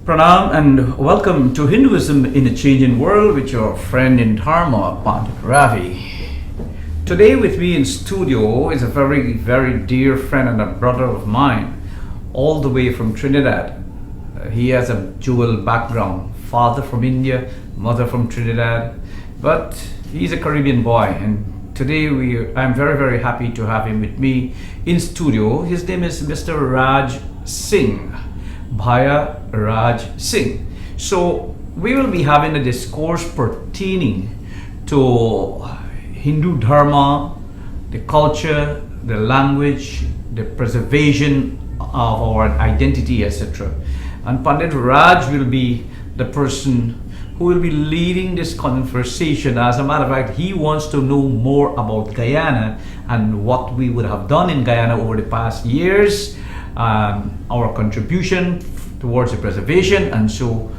Pranam and welcome to Hinduism in a Changing World with your friend in Dharma, Pandit Ravi. Today with me in studio is a very, very dear friend and a brother of mine, all the way from Trinidad. He has a dual background, father from India, mother from Trinidad, but he's a Caribbean boy, and today I'm very, very happy to have him with me in studio. His name is Mr. Rajsingh. Bhaya Raj Singh. So we will be having a discourse pertaining to Hindu Dharma, the culture, the language, the preservation of our identity, etc. And Pandit Raj will be the person who will be leading this conversation. As a matter of fact, he wants to know more about Guyana and what we would have done in Guyana over the past years. Our contribution towards the preservation, and so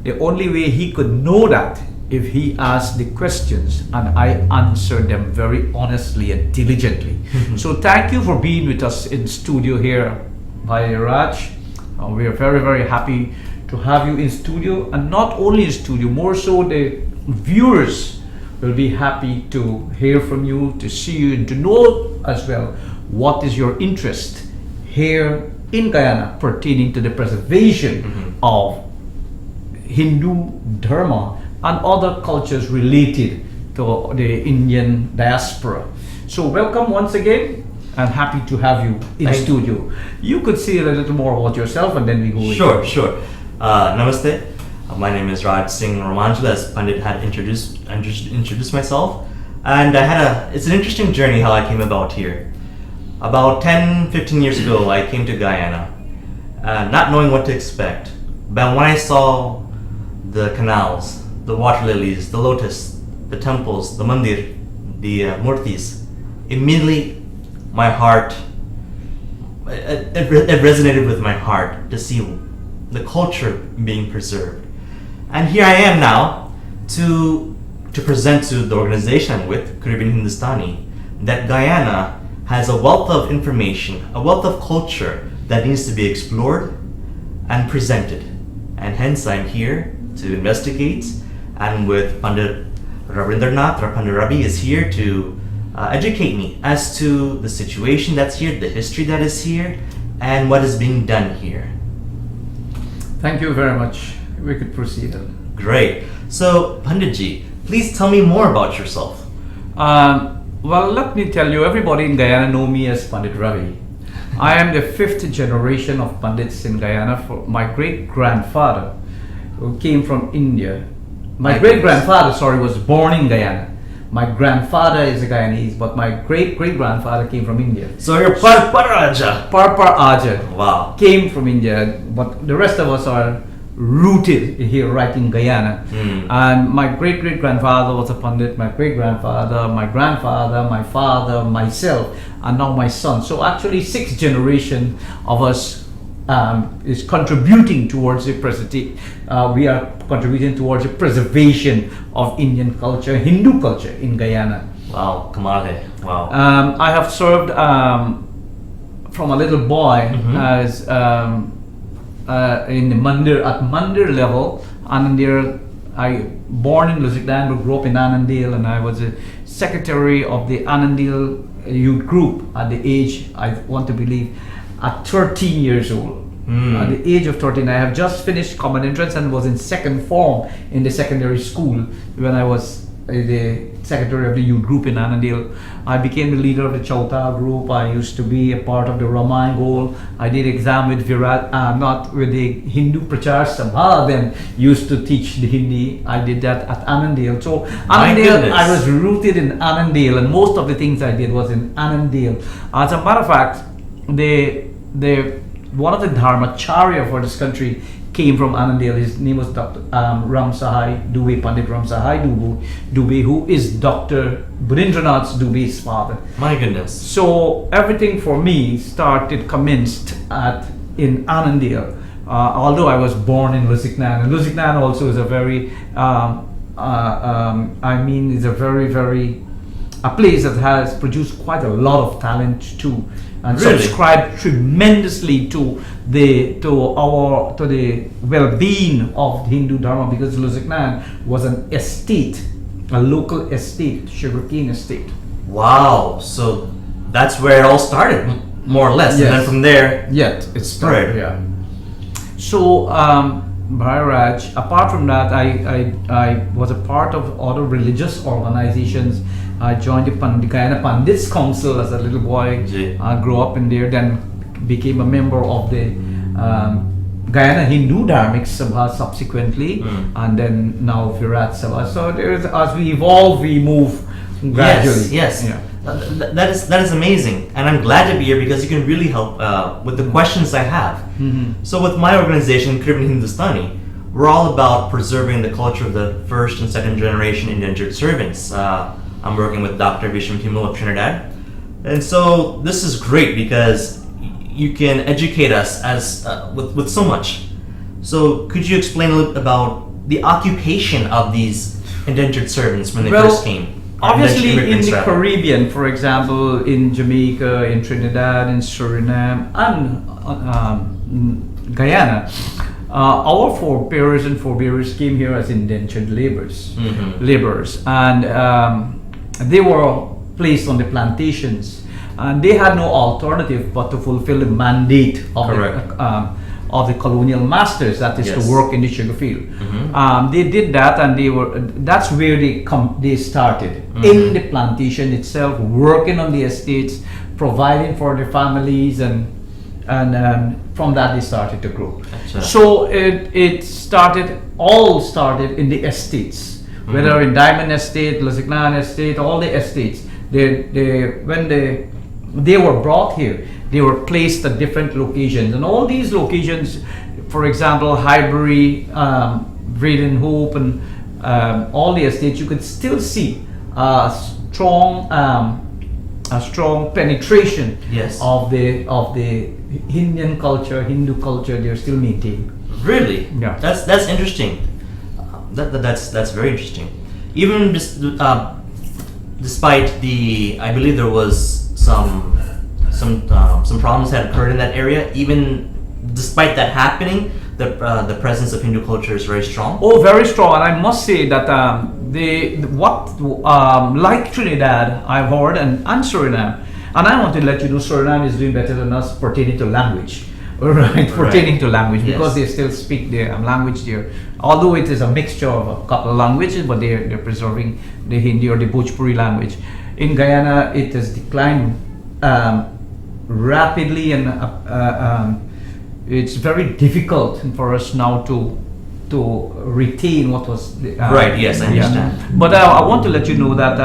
the only way he could know that if he asked the questions and I answered them very honestly and diligently. So thank you for being with us in studio here, Bhai Raj. We are very, very happy to have you in studio, and not only in studio, more so the viewers will be happy to hear from you, to see you, and to know as well what is your interest here in Guyana pertaining to the preservation of Hindu Dharma and other cultures related to the Indian diaspora. So welcome once again, and happy to have you in studio. You could say a little more about yourself and then we go Sure. Namaste. My name is Rajsingh Ramanjulu, as Pandit had introduced myself. And it's an interesting journey how I came about here. About 10-15 years ago, I came to Guyana, not knowing what to expect. But when I saw the canals, the water lilies, the lotus, the temples, the mandir, the murtis, immediately my heart, it resonated with my heart to see the culture being preserved. And here I am now to present to the organization I'm with, Caribbean Hindustani, that Guyana has a wealth of information, a wealth of culture that needs to be explored and presented. And hence I'm here to investigate, and with Pandit Ravindranath, or Pandit Ravi is here to educate me as to the situation that's here, the history that is here, and what is being done here. Thank you very much. We could proceed. Great. So Panditji, please tell me more about yourself. Well, let me tell you, everybody in Guyana know me as Pandit Ravi. I am the fifth generation of Pandits in Guyana. For my great-grandfather, who came from India. My great-grandfather, was born in Guyana. My grandfather is a Guyanese, but my great-great-grandfather came from India. So you're Parparaja. Parparaja. Wow. Came from India, but the rest of us are rooted here right in Guyana. And my great-great-grandfather was a Pandit, my great-grandfather, my grandfather, my father, myself, and now my son. So actually 6th generation of us is contributing towards the we are contributing towards the preservation of Indian culture, Hindu culture in Guyana. Wow, Kamale. Wow. I have served from a little boy as in the Mandir level, Anandale. I born in Lusikdan but grew up in Anandale, and I was a secretary of the Anandale youth group at the age, I want to believe, at 13 years old. At the age of 13, I have just finished common entrance and was in second form in the secondary school when I was the secretary of the youth group in Anandale. I became the leader of the Chauta group. I used to be a part of the Ramayana Gol. I did exam with Virat, not with the Hindu Prachar Sabha, then used to teach the Hindi. I did that at Anandale. So Anandale, I was rooted in Anandale, and most of the things I did was in Anandale. As a matter of fact, one of the Dharmacharya for this country came from Anandale. His name was Dr. Ram Sahai Dubey, Pandit Ram Sahai Dubey, who is Dr. Bunindranath Dubey's father. My goodness. So everything for me commenced in Anandale. Although I was born in Lusikdan, and Lusikdan also is a very, is a very, very, a place that has produced quite a lot of talent too. and Really? subscribed tremendously to the well-being of Hindu Dharma, because Lusignan was an estate, a local estate, sugarcane estate. Wow. So that's where it all started, more or less. Yes. And then from there, Yet it started, Right. yeah. So, Bhai Raj, apart from that, I was a part of other religious organizations. I joined the Guyana Pandits Council as a little boy. Ji. I grew up in there, then became a member of the Guyana Hindu Dharmic Sabha subsequently, and then now Virat Sabha. So as we evolve, we move gradually. Yes. Yeah. That is amazing, and I'm glad to be here because you can really help with the questions I have. So with my organization, Caribbean and Hindustani, we're all about preserving the culture of the first and second generation indentured servants. I'm working with Dr. Vishnu Kimmel of Trinidad, and so this is great because you can educate us as with so much. So could you explain a little about the occupation of these indentured servants when they first came? Obviously, in Immigrants, the rather. Caribbean, for example, in Jamaica, in Trinidad, in Suriname, and Guyana, our forebears and forebears came here as indentured laborers, and they were placed on the plantations, and they had no alternative but to fulfill the mandate of the colonial masters, that is Yes. to work in the sugar field. They did that, and that's where they started in the plantation itself, working on the estates, providing for their families, and from that they started to grow. Gotcha. So it all started in the estates, whether in Diamond Estate, Lusignan Estate, all the estates. When they were brought here, they were placed at different locations, and all these locations, for example, Highbury, Braden Hope, and all the estates, you could still see a strong penetration Yes. of the Indian culture, Hindu culture. They're still maintained. Really? Yeah. That's interesting. That's very interesting. Even despite I believe there was some problems that occurred in that area. Even despite that happening, the presence of Hindu culture is very strong. Oh, very strong. And I must say that like Trinidad, I've heard, and Suriname, and I want to let you know Suriname is doing better than us pertaining to language. Right, pertaining to language, Yes. because they still speak their language there. Although it is a mixture of a couple of languages, but they're preserving the Hindi or the Bhojpuri language. In Guyana, it has declined rapidly, and it's very difficult for us now to retain what was Right, yes, I understand. But I want to let you know that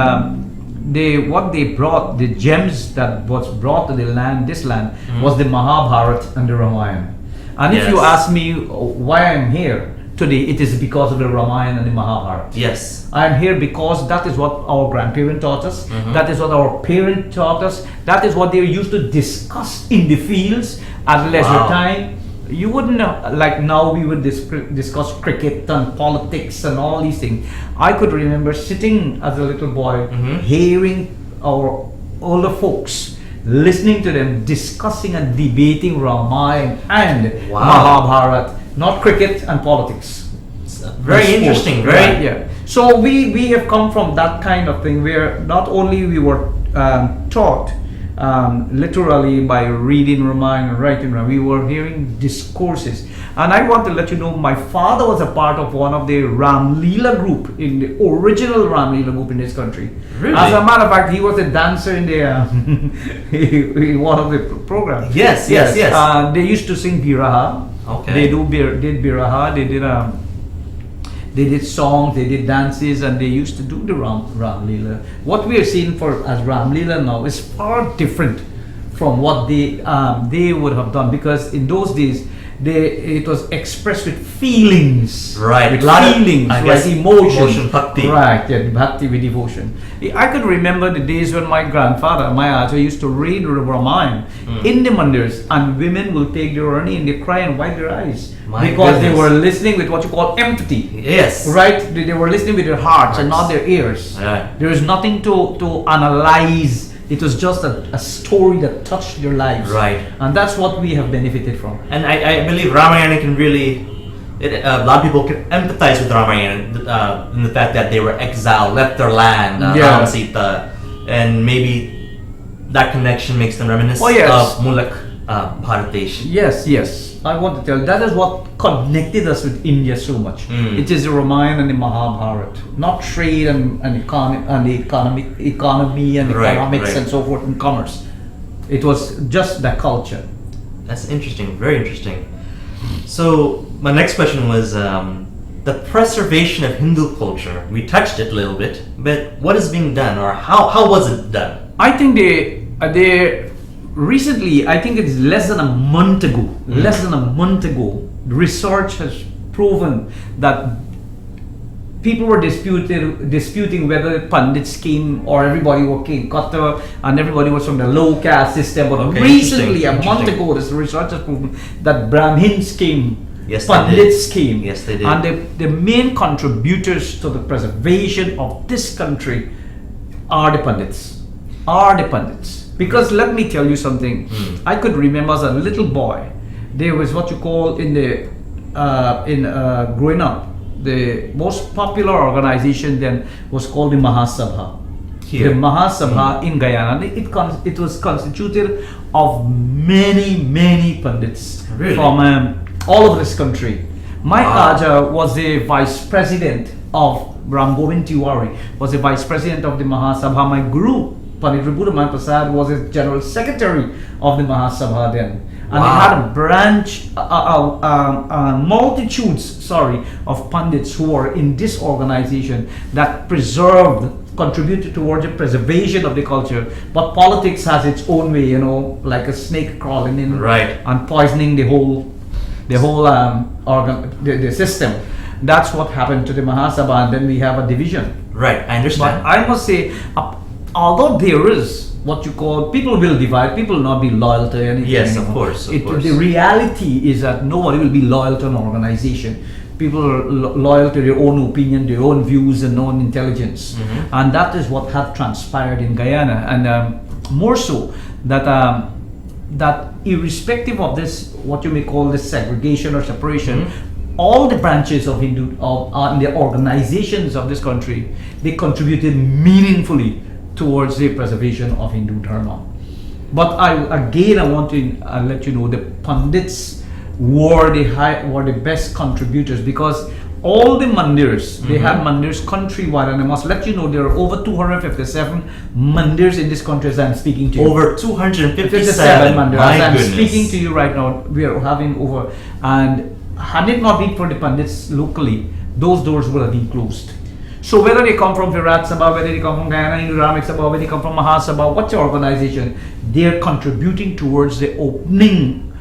what they brought, the gems that was brought to this land was the Mahabharata and the Ramayana. And if you Yes. ask me why I'm here today, it is because of the Ramayana and the Mahabharata. Yes. I'm here because that is what our grandparent taught us. That is what our parent taught us. That is what they used to discuss in the fields at leisure Wow. time. You wouldn't like now we would discuss cricket and politics and all these things. I could remember sitting as a little boy, hearing our older folks, listening to them discussing and debating Ramayana and Wow. Mahabharata, not cricket and politics. Very Sports, interesting. right? Very. Yeah. So we have come from that kind of thing where not only we were taught literally by reading Ramayana and writing Ramayana, we were hearing discourses. And I want to let you know, my father was a part of one of the Ram Leela group, in the original Ram Leela group in this country. Really? As a matter of fact, he was a dancer in the in one of the programs. Yes. They used to sing Biraha. Okay. They did Biraha. They did songs, they did dances, and they used to do the Ram Leela. What we are seeing as Ram Leela now is far different from what they would have done, because in those days it was expressed with feelings, Right. With A lot of, feelings, I like guess, emotion, bhakti. right? Yeah, bhakti with devotion. I could remember the days when my grandfather, my Ajay, used to read Ramayana in the mandirs, and women will take their urni and they cry and wipe their eyes My because they goodness. were listening with what you call empathy. Yes. Right? They were listening with their hearts and not their ears. Right. There is nothing to analyze It was just a story that touched their lives. Right. And that's what we have benefited from. And I believe Ramayana can really, a lot of people can empathize with Ramayana in the fact that they were exiled, left their land, Ram, Sita, and maybe that connection makes them reminisce of Mulak Bharatesh. Yes. I want to tell you, that is what connected us with India so much. It is the Ramayana and the Mahabharata, not trade and economy and economics and so forth and commerce. It was just the culture. That's interesting, very interesting. So my next question was the preservation of Hindu culture. We touched it a little bit, but what is being done, or how was it done? I think they recently, I think it's less than a month ago, research has proven that people were disputing whether Pandits came or everybody came Qatar and everybody was from the low caste system. But recently, a month ago, this research has proven that Brahmins came, Pandits came. Yes, they did. And the main contributors to the preservation of this country are the Pandits. Because let me tell you something. I could remember as a little boy, there was what you call growing up, the most popular organization then was called the Mahasabha. Here. The Mahasabha in Guyana. It was constituted of many Pandits from all over this country. My Aja was the vice president of Ram Govind Tiwari, was the vice president of the Mahasabha. My guru, Pandit Raman Prasad, was the general secretary of the Mahasabha then. And it had a branch, multitudes of Pandits who were in this organization that contributed towards the preservation of the culture. But politics has its own way, like a snake crawling in and poisoning the whole system. That's what happened to the Mahasabha, and then we have a division. Right, I understand. But I must say, although there is what you call, people will divide, people will not be loyal to anything. Yes, of course. The reality is that nobody will be loyal to an organization. People are loyal to their own opinion, their own views and own intelligence. And that is what has transpired in Guyana. And more so, that irrespective of this, what you may call this segregation or separation, all the branches of the organizations of this country, they contributed meaningfully towards the preservation of Hindu Dharma. But I want to let you know, the Pandits were the best contributors, because all the mandirs, they had mandirs countrywide, and I must let you know there are over 257 mandirs in this country as I'm speaking to you. Over 257 mandirs. My as I'm goodness. speaking to you right now, we are having over, and had it not been for the Pandits locally, those doors would have been closed. So whether they come from Virat Sabha, whether they come from Guyana Hindu Sabha, whether they come from Mahasabha, what's your organization, they're contributing towards the opening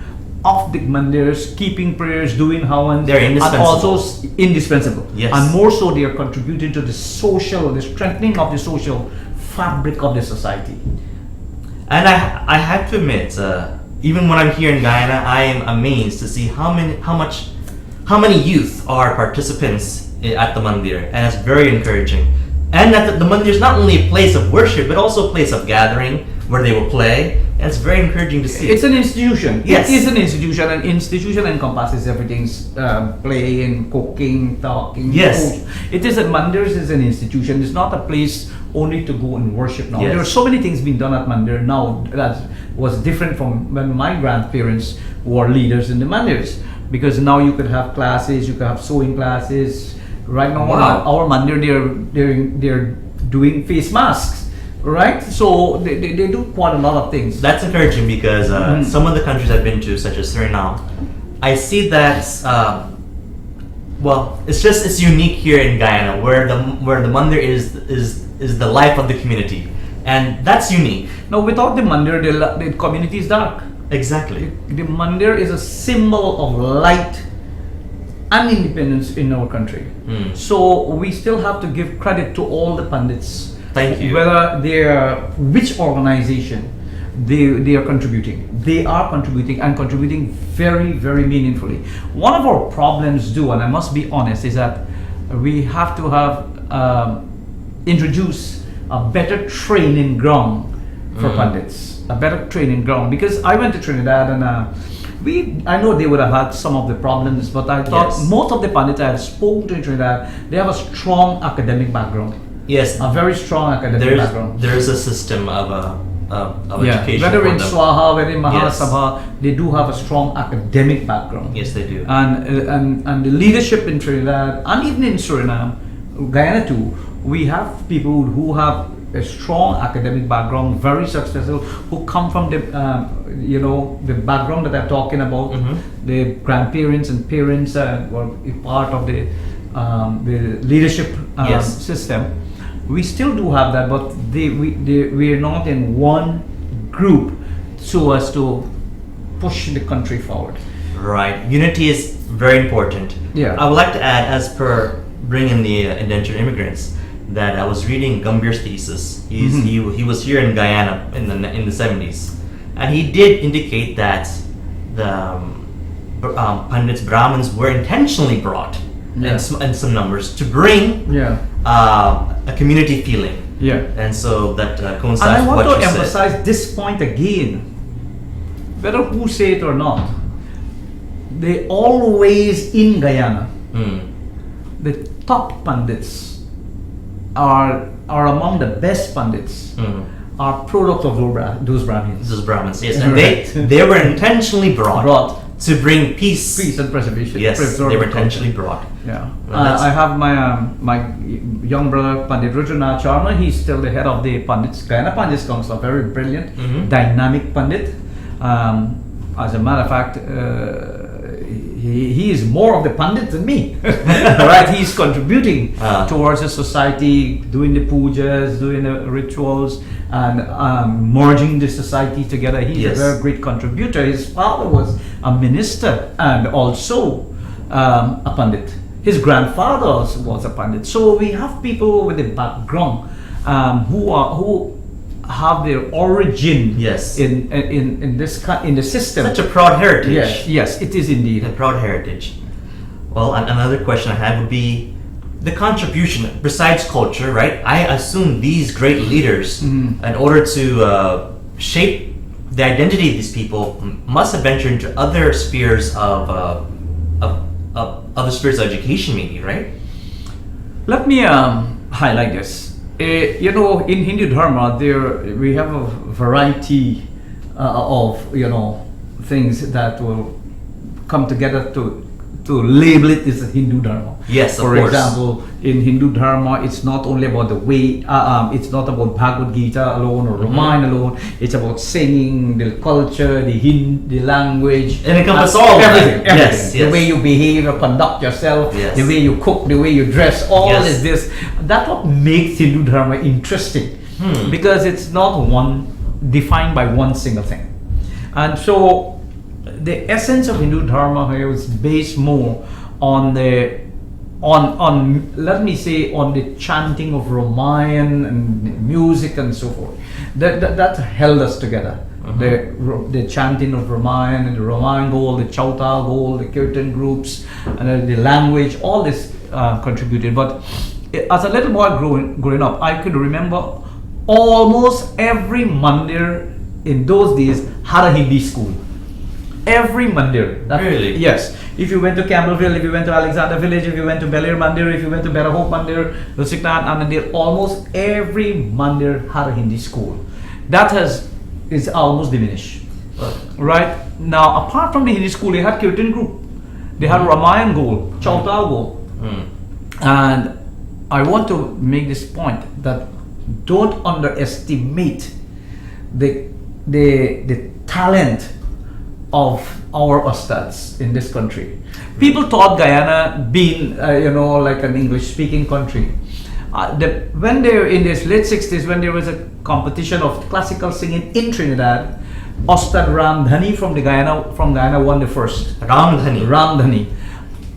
of the mandirs, keeping prayers, doing havan. They're indispensable. And also indispensable. Yes. And more so, they are contributing to the strengthening of the social fabric of the society. And I have to admit, even when I'm here in Guyana, I am amazed to see how many youth are participants at the mandir, and it's very encouraging. And that the mandir is not only a place of worship, but also a place of gathering where they will play. And it's very encouraging to see. It's an institution. Yes. It is an institution, and institution encompasses everything's playing, cooking, talking. Yes. Food. It is mandirs is an institution. It's not a place only to go and worship now. Yes. There are so many things being done at mandir now that was different from when my grandparents were leaders in the mandirs, because now you could have classes, you could have sewing classes. Right now, our mandir, they're doing face masks, right? So they do quite a lot of things. That's encouraging, because some of the countries I've been to, such as Suriname, I see that it's unique here in Guyana, where the mandir is the life of the community, and that's unique. Now, without the mandir, the community is dark. Exactly. The mandir is a symbol of light and independence in our country. So we still have to give credit to all the Pandits. Thank you. Whether which organization they are contributing. They are contributing, and contributing very, very meaningfully. One of our problems, and I must be honest, is that we have to have introduce a better training ground for Pandits, a better training ground. Because I went to Trinidad and I know they would have had some of the problems, but I thought most of the Pandits I have spoken to in Trinidad, they have a strong academic background. Yes, a very strong academic background. There's a system of education. Whether in Swaha, whether in Mahasabha, they do have a strong academic background. Yes, they do. And the leadership in Trinidad and even in Suriname, Guyana too, we have people who have a strong academic background, very successful, who come from the the background that I'm talking about. The grandparents and parents were a part of the leadership system. We still do have that, but we are not in one group so as to push the country forward. Right. Unity is very important. Yeah. I would like to add, as per bringing the indentured immigrants, that I was reading Gambhir's thesis. He was here in Guyana in the 70s, and he did indicate that the Pandits Brahmins were intentionally brought in some numbers to bring a community feeling. Yeah. And so that coincides And I with want what to you emphasize said. this point again, whether who say it or not. They always in Guyana, the top Pandits are among the best Pandits, are product of those Brahmins. Those Brahmins, yes, and they were intentionally brought to bring peace and preservation. Yes, they were intentionally brought. Yeah, I have my young brother Pandit Rudranath Sharma. He's still the head of the Pandits Guyana Pandits Council. Very brilliant, dynamic Pandit. As a matter of fact, he is more of the Pandit than me. Right? He's contributing towards the society, doing the pujas, doing the rituals, and merging the society together. He's a very great contributor. His father was a minister and also a Pandit. His grandfather was a Pandit. So we have people with a background who have their origin in the system. Such a proud heritage. Yes, it is indeed a proud heritage. Well, another question I have would be the contribution besides culture, right? I assume these great leaders, in order to shape the identity of these people, must have ventured into other spheres of other spheres of education, maybe, right? Let me highlight this. In Hindu Dharma, we have a variety of things that will come together to label it as a Hindu Dharma. Yes, of For course. example, in Hindu Dharma, it's not only about the way, it's not about Bhagavad Gita alone or Ramayana alone. It's about singing, the culture, the language. And it encompasses all everything. Yes. The way you behave or conduct yourself, the way you cook, the way you dress, all is this. That's what makes Hindu Dharma interesting. Because it's not defined by one single thing. And so the essence of Hindu Dharma here is based more on the let me say on the chanting of Ramayana and music and so forth. That held us together. The chanting of Ramayana and the Ramayana Gol, the Chauta Gol, the Kirtan groups, and the language, all this contributed. But as a little boy growing up, I could remember almost every mandir in those days had a Hindi school. Every mandir. Really? Yes. If you went to Campbellville, if you went to Alexander Village, if you went to Belir Mandir, if you went to Berahope Mandir, Lusiknath, Anandir, almost every mandir had a Hindi school. That is almost diminished. Right? Now, apart from the Hindi school, they had Kirtan group. They had Ramayana Gol, Chauta Gol. And I want to make this point that don't underestimate the talent of our ustads in this country. People thought Guyana being like an English-speaking country. When they were in this late 60s, when there was a competition of classical singing in Trinidad, Ustad Ramdhani from Guyana won the first. Ramdhani.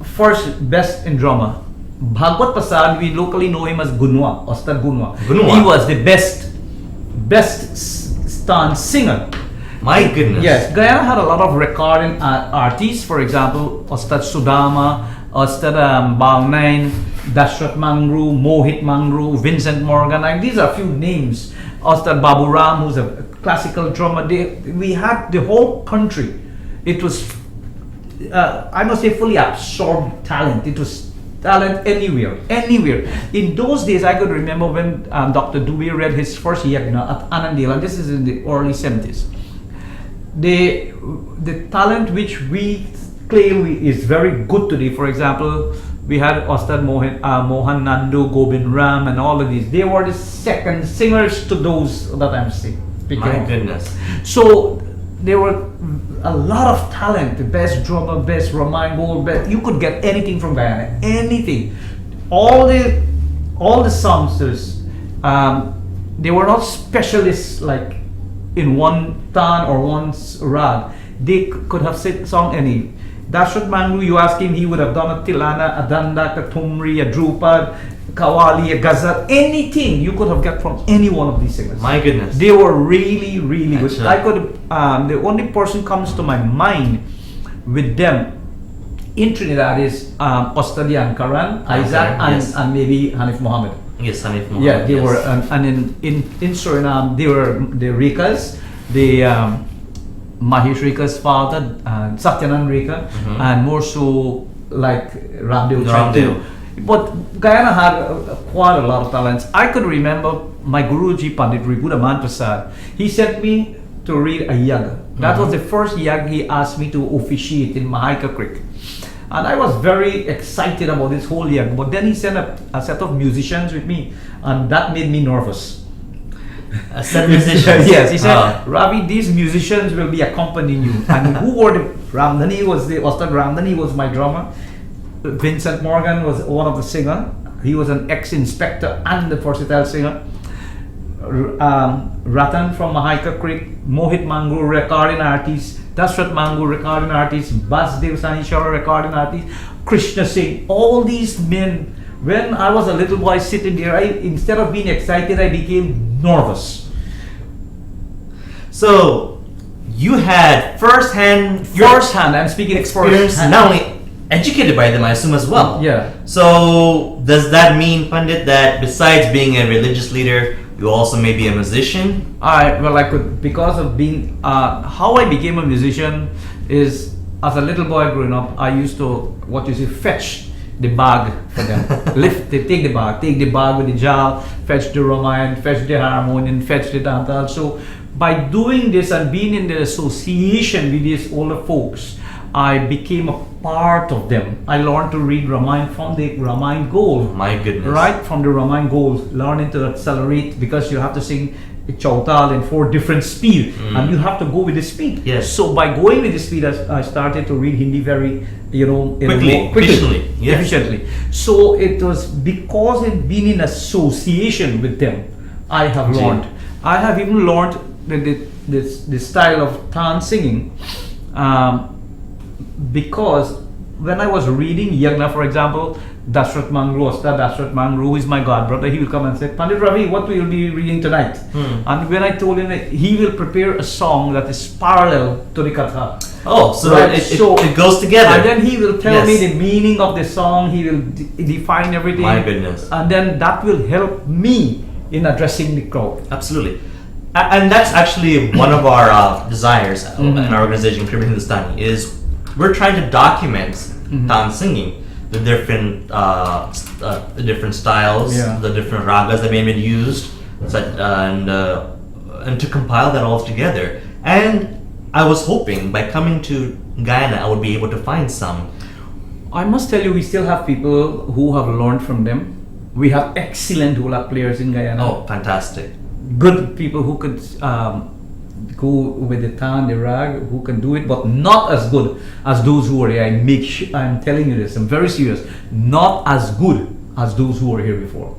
First best in drama. Bhagwat Prasad, we locally know him as Gunwa, Ustad Gunwa. He was the best stand singer. My goodness. Yes, Guyana had a lot of recording artists. For example, Ustad Sudama, Ustad Balnain, Dashrat Mangru, Mohit Mangru, Vincent Morgan. And these are a few names. Ustad Babu Ram, who's a classical drummer. We had the whole country. It was, I must say, fully absorbed talent. It was talent anywhere. In those days, I could remember when Dr. Dubey read his first yagna at Annandale, and this is in the early 70s. The talent which we claim is very good today, for example, we had Ostad Mohan Nandu, Gobind Ram, and all of these. They were the second singers to those that I'm speaking of. Goodness. So there were a lot of talent. The best drummer, best Ramayana Bol, best. You could get anything from Guyana, anything. All the songsters, they were not specialists like in one tan or one rag. They could have sung any. Dashrath Mangru, you ask him, he would have done a Tilana, a Dandak, a Tumri, a Drupad, Kawali, a Ghazal, anything you could have got from any one of these singers. My goodness. They were really, really good. Excellent. I could, the only person comes to my mind with them in Trinidad is Ostadian Karan, Isaac, and maybe Hanif Mohammed. Yes, Hanif Mohammed. Yeah, they yes. were, and in Suriname, they were the Rekas, the Mahesh Reka's father, Satyanand Reka, and more so like Ramdev too. But Guyana had quite a lot of talents. I could remember my Guruji Pandit Ripudaman Prasad. He sent me to read a yag. That was the first yag he asked me to officiate in Mahaika Creek. And I was very excited about this whole yag. But then he sent a set of musicians with me, and that made me nervous. A set of musicians? Yes, he said, Ravi, these musicians will be accompanying you. And who were the Ramdhani was the Ostad Ramdhani was my drummer. Vincent Morgan was one of the singer. He was an ex-inspector and a versatile singer. Ratan from Mahaika Creek, Mohit Mangu, recording artist, Dashrath Mangu, recording artist, Basdev Sanishwara, recording artist, Krishna Singh, all these men. When I was a little boy sitting there, instead of being excited, I became nervous. So, you had first-hand, I'm speaking experience, not only educated by them, I assume, as well. Yeah. So, does that mean, Pandit, that besides being a religious leader, you also may be a musician? I could, because of being, how I became a musician is, as a little boy growing up, I used to, fetch the bag for them. Take the bag with the jar, fetch the Ramayana, fetch the harmonium, fetch the dantal. So by doing this and being in the association with these older folks, I became a part of them. I learned to read Ramayana from the Ramayana goal. My goodness. Right from the Ramayana goal, learning to accelerate because you have to sing Chautal in 4 different speed, and you have to go with the speed. Yes. So by going with the speed, I started to read Hindi very, quickly, efficiently. So it was because it been in association with them, I have learned. I have even learned the style of Tan singing, because when I was reading Yagna, for example, Dashrath Mangru, Ostad Dashrath Mangru, who is my god brother, he will come and say, Pandit Ravi, what will you be reading tonight? And when I told him that he will prepare a song that is parallel to the Katha. Oh, so right? it goes together. And then he will tell me the meaning of the song, he will define everything. My goodness. And then that will help me in addressing the crowd. Absolutely. And that's actually one of our desires in our organization, Caribbean and Hindustani, is we're trying to document Tan singing. The different styles, the different ragas that may have been used, and to compile that all together. And I was hoping by coming to Guyana, I would be able to find some. I must tell you, we still have people who have learned from them. We have excellent hula players in Guyana. Oh, fantastic! Good people who could go with the tan, the rag, who can do it, but not as good as those who are here. I'm telling you this, I'm very serious. Not as good as those who were here before.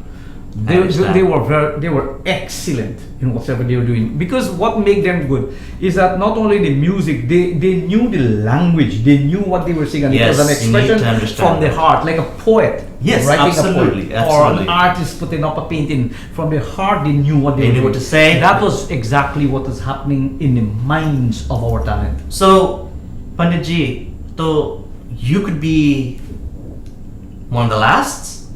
They were excellent in whatever they were doing. Because what made them good is that not only the music, they knew the language, they knew what they were singing. Yes, it was an expression from the heart, like a poet writing absolutely, a poem, or an artist putting up a painting. From the heart, they knew what they knew were what to say. That was exactly what was happening in the minds of our talent. So, Panditji, so you could be one of the lasts?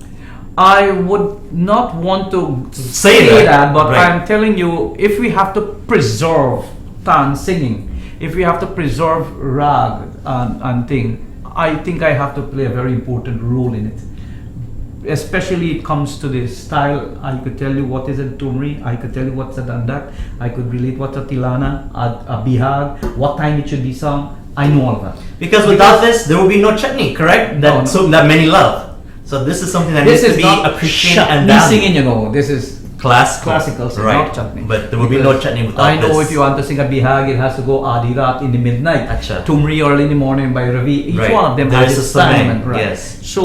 I would not want to Say that, but right. I'm telling you, if we have to preserve tan singing, if we have to preserve rag and thing, I think I have to play a very important role in it. Especially it comes to the style. I could tell you what is a tumri, I could tell you what's a dandak, I could relate what's a tilana, a bihag, what time it should be sung. I know all of that. Because without this, there will be no chutney, correct? That that many love. So this is something that needs to be appreciated and valued. Singing, this is classical, singing, right? not chutney. But there will be no chutney without I know this. if you want to sing a bihag, it has to go adirat in the midnight. Acha. Tumri early in the morning by Ravi. Each Right. one of them There has is its a time. sameng, Right. yes. So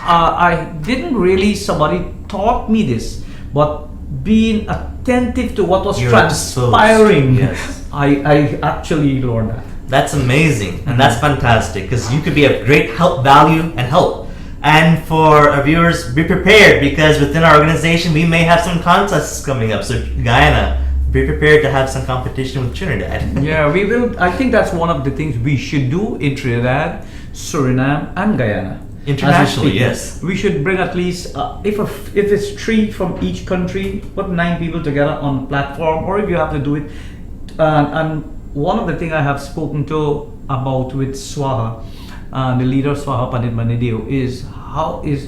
I didn't really, somebody taught me this, but being attentive to what was You're transpiring, exposed. Yes. I actually learned that. That's amazing, and that's fantastic, because you could be of great value and help. And for our viewers, be prepared, because within our organization we may have some contests coming up. So Guyana, be prepared to have some competition with Trinidad. Yeah, we will. I think that's one of the things we should do in Trinidad, Suriname, and Guyana. Internationally, As yes. We should bring at least, if it's 3 from each country, put 9 people together on platform, or if you have to do it. And one of the things I have spoken to about with Swaha, the leader of Swaha, Pandit is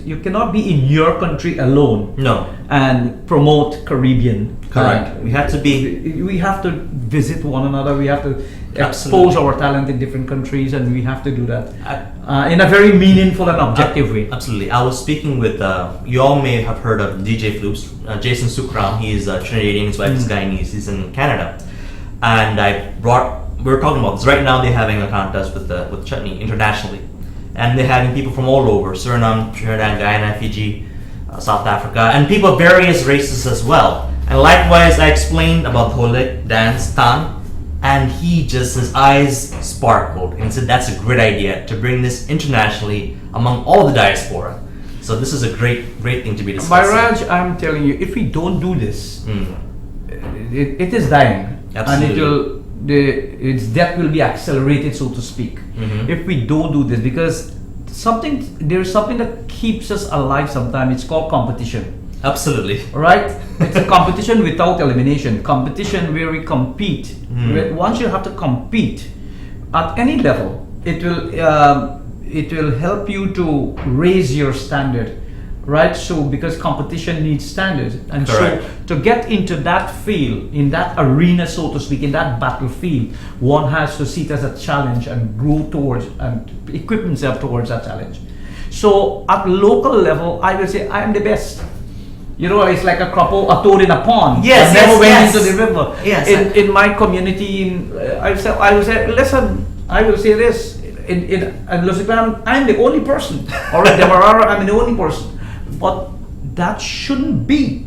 you cannot be in your country alone. No. And promote Caribbean. Correct. We have to be. We have to visit one another. We have to Absolutely. expose our talent in different countries, and we have to do that in a very meaningful and objective way. Absolutely. I was speaking with, you all may have heard of DJ Floops, Jason Sukram. He is Trinidadian, his wife is Guyanese, he's in Canada. And we were talking about this. Right now they're having a contest with chutney internationally. And they're having people from all over, Suriname, Trinidad, Guyana, Fiji, South Africa, and people of various races as well. And likewise, I explained about the Holik dance, Tan, and his eyes sparkled and said that's a great idea to bring this internationally among all the diaspora. So this is a great thing to be By discussing. Raj, I'm telling you, if we don't do this, it is dying. Absolutely. And its death will be accelerated, so to speak, if we don't do this, because there's something that keeps us alive sometimes. It's called competition. Absolutely. Right? It's a competition without elimination. Competition where we compete. Once you have to compete at any level, it will help you to raise your standard. Right? So because competition needs standards, and Correct. so to get into that field, in that arena, so to speak, in that battlefield, one has to see it as a challenge and grow towards and equip himself towards that challenge. So at local level, I will say I am the best. It's like a toad in a pond. Yes, I never went yes. into the river. Yes. In my community, I will say, listen, I will say this. In Lusitano, I'm the only person. Or in Demerara, I'm the only person. But that shouldn't be.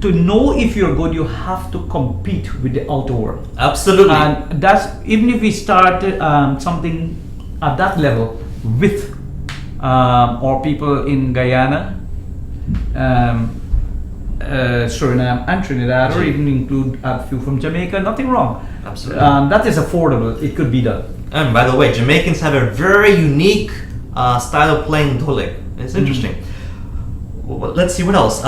To know if you're good, you have to compete with the outer world. Absolutely. And that's, even if we start something at that level with our people in Guyana, Suriname and Trinidad, or even include a few from Jamaica, nothing wrong. Absolutely. That is affordable. It could be done. And by the way, Jamaicans have a very unique style of playing dholik. It's interesting. Well, let's see what else.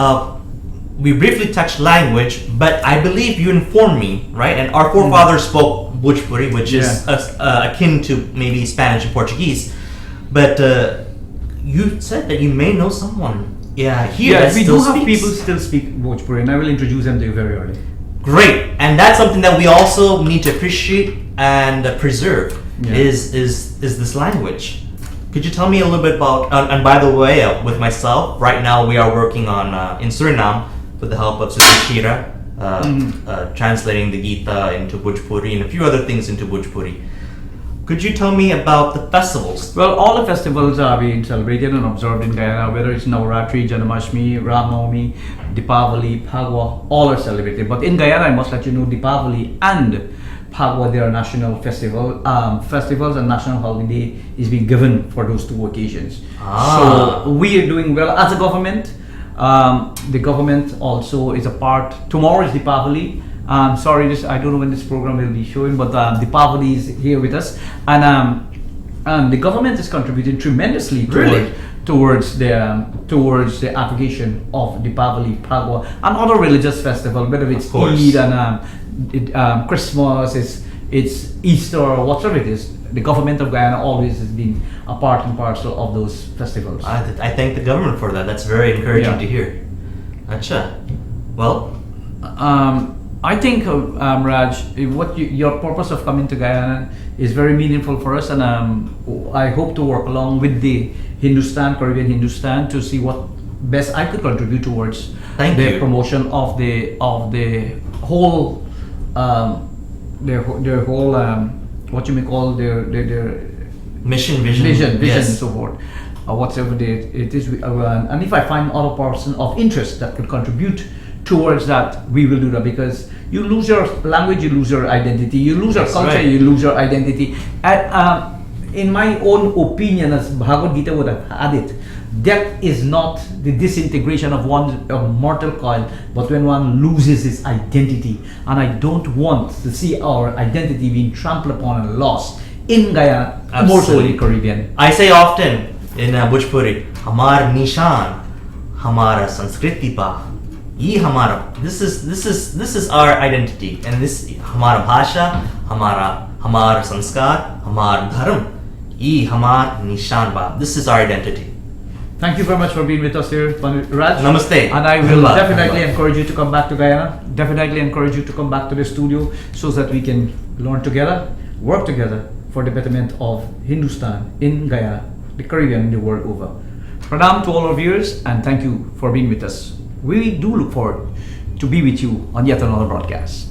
We briefly touched language, but I believe you informed me, right? And our forefathers spoke Bhojpuri, which is akin to maybe Spanish and Portuguese. But you said that you may know someone. Yeah, here that we still do have speaks. people still speak Bhojpuri, and I will introduce them to you very early. Great, and that's something that we also need to appreciate and preserve. Yeah. Is this language? Could you tell me a little bit about? And by the way, with myself, right now we are working on in Suriname with the help of Sister Shira, translating the Gita into Bhojpuri and a few other things into Bhojpuri. Could you tell me about the festivals? Well, all the festivals are being celebrated and observed in Guyana, whether it's Navratri, Janmashtami, Ram Navami, Deepavali, Phagwa, all are celebrated. But in Guyana, I must let you know, Deepavali and Phagwa, they are national festivals, and national holiday is being given for those two occasions. So we are doing well as a government. The government also is a part. Tomorrow is Deepavali. Sorry, I don't know when this program will be showing, but Deepavali is here with us, and and the government is contributing tremendously Really? towards the application of Deepavali, Phagwa, and other religious festivals, whether it's Of course. Eid and Christmas, it's Easter, or whatever it is. The government of Guyana always has been a part and parcel of those festivals. I thank the government for that. That's very encouraging Yeah. to hear. Acha. Well, I think, Raj, your purpose of coming to Guyana is very meaningful for us, and I hope to work along with the Caribbean Hindustan, to see what best I could contribute towards Thank the you. promotion of the whole their whole what you may call their mission, vision. vision Yes. and so forth, whatever it is. And if I find other person of interest that could contribute towards that, we will do that, because you lose your language, you lose your identity, you lose your That's culture, right. you lose your identity. And in my own opinion, as Bhagavad Gita would have had it, death is not the disintegration of one's mortal coil, but when one loses his identity. And I don't want to see our identity being trampled upon and lost in Guyana, more so in the Caribbean. I say often in Bhojpuri, "Hamar nishan, hamara sanskriti pa." Ye hamara. This is our identity, and this hamara bhasha, hamara sanskar, hamar dharm. Ye hamar nishan ba. This is our identity. Thank you very much for being with us here, Pandit Raj. Namaste. And I will Dhanyavad. definitely Dhanyavad. encourage you to come back to Guyana. Definitely encourage you to come back to the studio, so that we can learn together, work together for the betterment of Hindustan in Guyana, the Caribbean, and the world over. Pranam to all our viewers, and thank you for being with us. We do look forward to be with you on yet another broadcast.